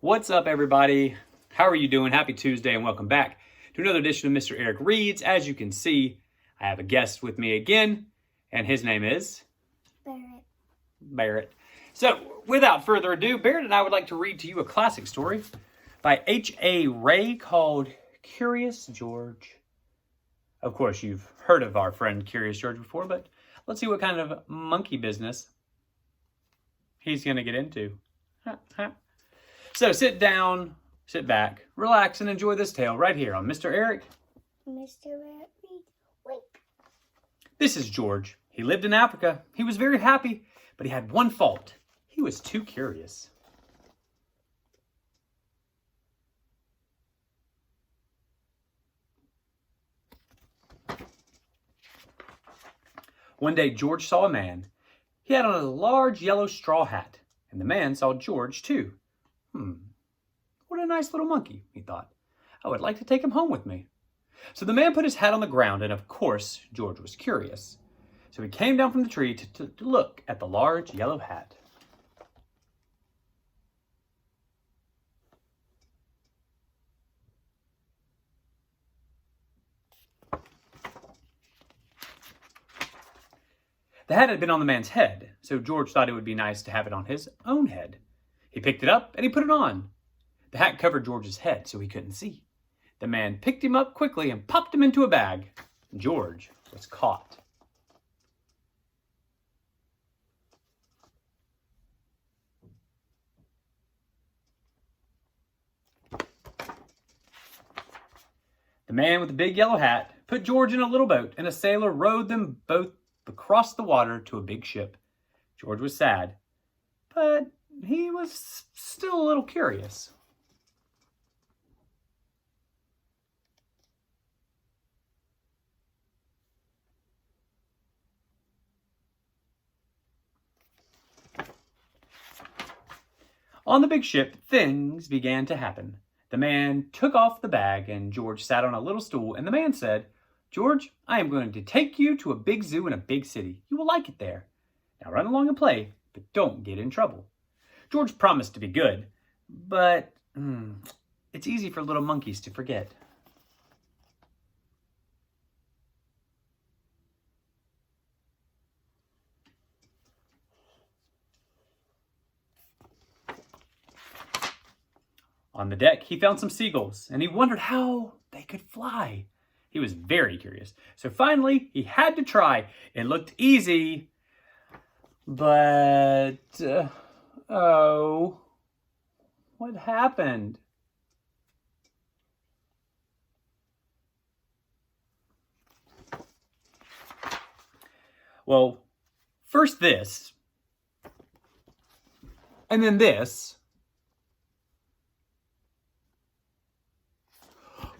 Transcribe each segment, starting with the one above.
What's up, everybody? How are you doing? Happy Tuesday and welcome back to another edition of Mr. Eric Reads. As you can see, I have a guest with me again, and his name is? Barrett. So, without further ado, Barrett and I would like to read to you a classic story by H.A. Ray called Curious George. Of course, you've heard of our friend Curious George before, but let's see what kind of monkey business he's going to get into. So sit down, sit back, relax, and enjoy this tale right here on Mr. Eric. Mr. Eric Reads. Wait. This is George. He lived in Africa. He was very happy, but he had one fault. He was too curious. One day, George saw a man. He had on a large yellow straw hat, and the man saw George too. What a nice little monkey, he thought. I would like to take him home with me. So the man put his hat on the ground, and of course, George was curious. So he came down from the tree to look at the large yellow hat. The hat had been on the man's head, so George thought it would be nice to have it on his own head. He picked it up and he put it on. The hat covered George's head so he couldn't see. The man picked him up quickly and popped him into a bag. George was caught. The man with the big yellow hat put George in a little boat, and a sailor rowed them both across the water to a big ship. George was sad, but he was still a little curious. On the big ship, things began to happen. The man took off the bag and George sat on a little stool, and the man said, "George, I am going to take you to a big zoo in a big city. You will like it there. Now run along and play, but don't get in trouble." George promised to be good, but it's easy for little monkeys to forget. On the deck, he found some seagulls, and he wondered how they could fly. He was very curious, so finally he had to try. It looked easy, but oh, what happened? Well, first this, and then this.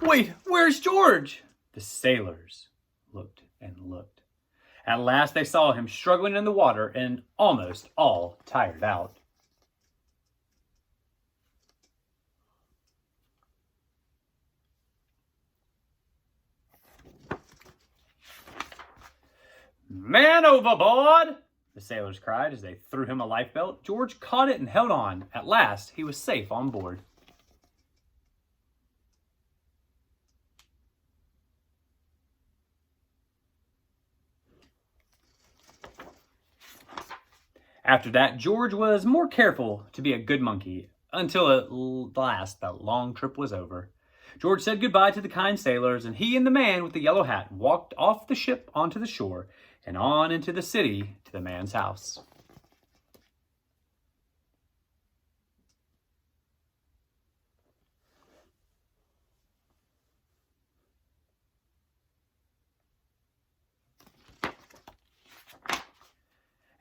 Wait, where's George? The sailors looked and looked. At last they saw him struggling in the water and almost all tired out. "Man overboard!" the sailors cried as they threw him a lifebelt. George caught it and held on. At last, he was safe on board. After that, George was more careful to be a good monkey until at last that long trip was over. George said goodbye to the kind sailors, and he and the man with the yellow hat walked off the ship onto the shore and on into the city to the man's house.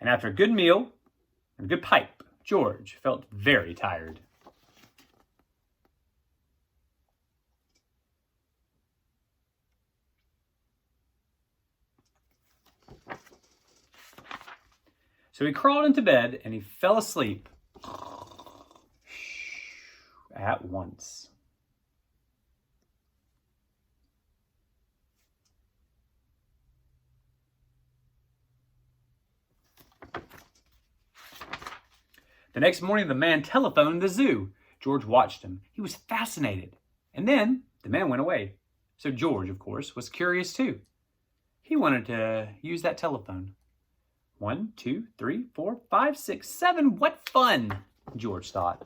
And after a good meal and a good pipe, George felt very tired. So he crawled into bed and he fell asleep at once. The next morning, the man telephoned the zoo. George watched him. He was fascinated. And then the man went away. So George, of course, was curious too. He wanted to use that telephone. 1, 2, 3, 4, 5, 6, 7. What fun, George thought.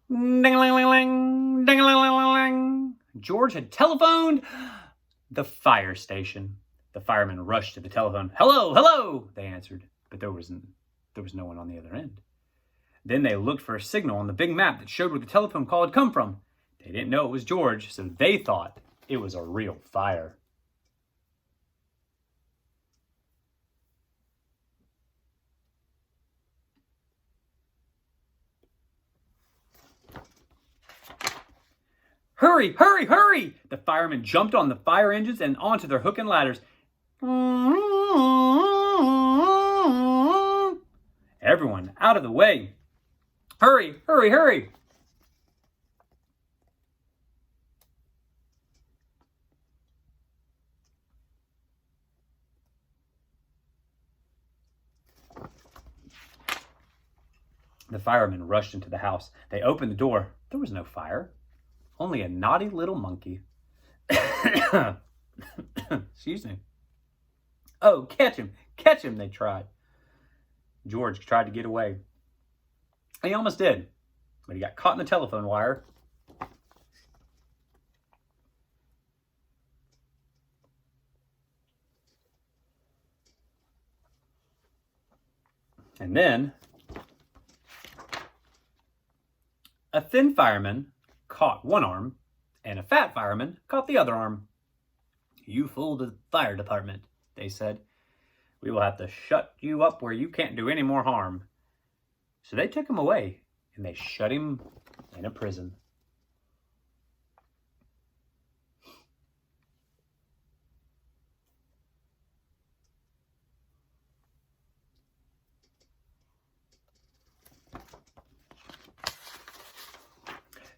Ding-a-ling-ling-ling, ding-a-ling-ling-ling. George had telephoned the fire station. The firemen rushed to the telephone. Hello, hello, they answered, but there was no one on the other end. Then they looked for a signal on the big map that showed where the telephone call had come from. They didn't know it was George, so they thought it was a real fire. Hurry, hurry, hurry! The firemen jumped on the fire engines and onto their hook and ladders. Everyone out of the way. Hurry, hurry, hurry! The firemen rushed into the house. They opened the door. There was no fire. Only a naughty little monkey. Excuse me. Oh, catch him, they tried. George tried to get away. He almost did, but he got caught in the telephone wire. And then a thin fireman caught one arm, and a fat fireman caught the other arm. You fooled the fire department, they said. We will have to shut you up where you can't do any more harm. So they took him away, and they shut him in a prison.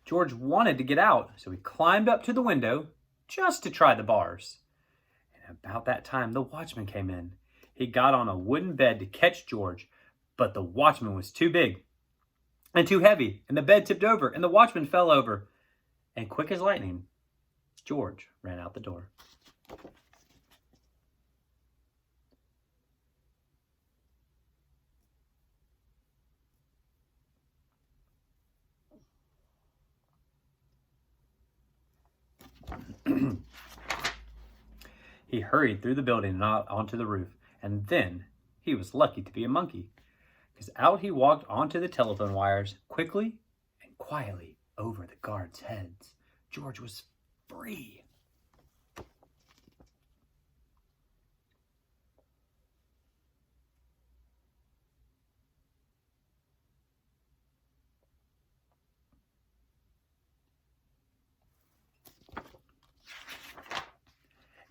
George wanted to get out, so he climbed up to the window just to try the bars. And about that time, the watchman came in. He got on a wooden bed to catch George, but the watchman was too big and too heavy, and the bed tipped over, and the watchman fell over. And quick as lightning, George ran out the door. He hurried through the building and out onto the roof, and then he was lucky to be a monkey, because out he walked onto the telephone wires quickly and quietly over the guards' heads. George was free.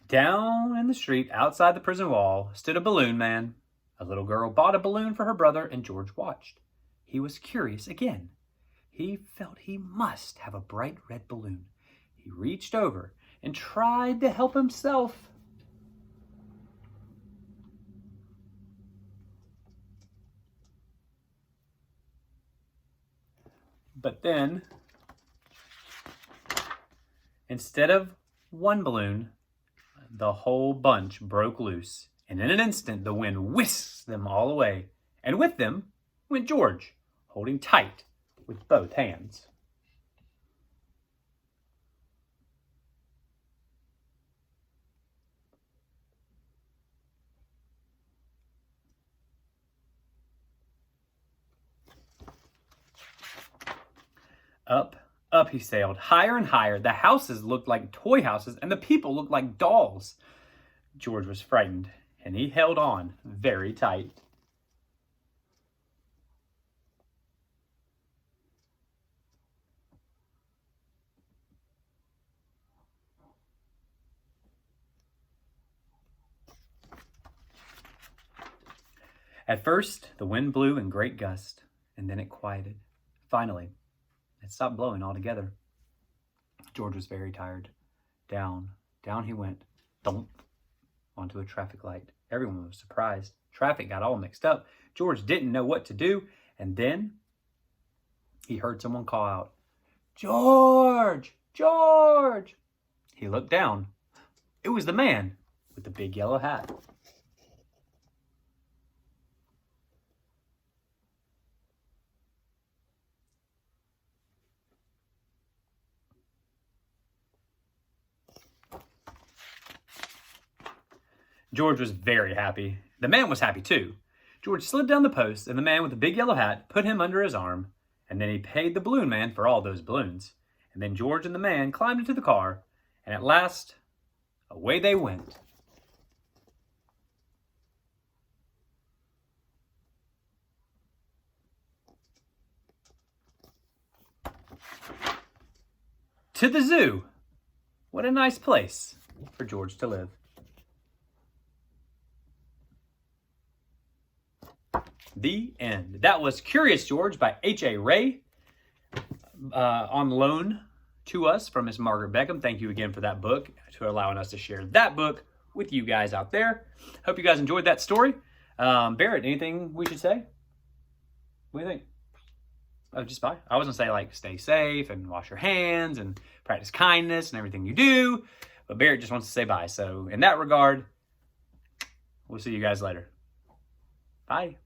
Down in the street outside the prison wall stood a balloon man. A little girl bought a balloon for her brother, and George watched. He was curious again. He felt he must have a bright red balloon. He reached over and tried to help himself. But then, instead of one balloon, the whole bunch broke loose, and in an instant the wind whisked them all away, and with them went George, holding tight with both hands. Up, up he sailed, higher and higher. The houses looked like toy houses, and the people looked like dolls. George was frightened, and he held on very tight. At first, the wind blew in great gusts, and then it quieted. Finally, it stopped blowing altogether. George was very tired. Down he went, thump, onto a traffic light. Everyone was surprised. Traffic got all mixed up. George didn't know what to do, and then he heard someone call out, "George! George!" He looked down. It was the man with the big yellow hat. George was very happy. The man was happy too. George slid down the post, and the man with the big yellow hat put him under his arm, and then he paid the balloon man for all those balloons. And then George and the man climbed into the car, and at last, away they went. To the zoo. What a nice place for George to live. The end. That was Curious George by H.A. Ray, on loan to us from Miss Margaret Beckham. Thank you again for that book, for allowing us to share that book with you guys out there. Hope you guys enjoyed that story. Barrett, anything we should say? What do you think? Oh, just bye. I was going to say, like, stay safe and wash your hands and practice kindness and everything you do. But Barrett just wants to say bye. So in that regard, we'll see you guys later. Bye.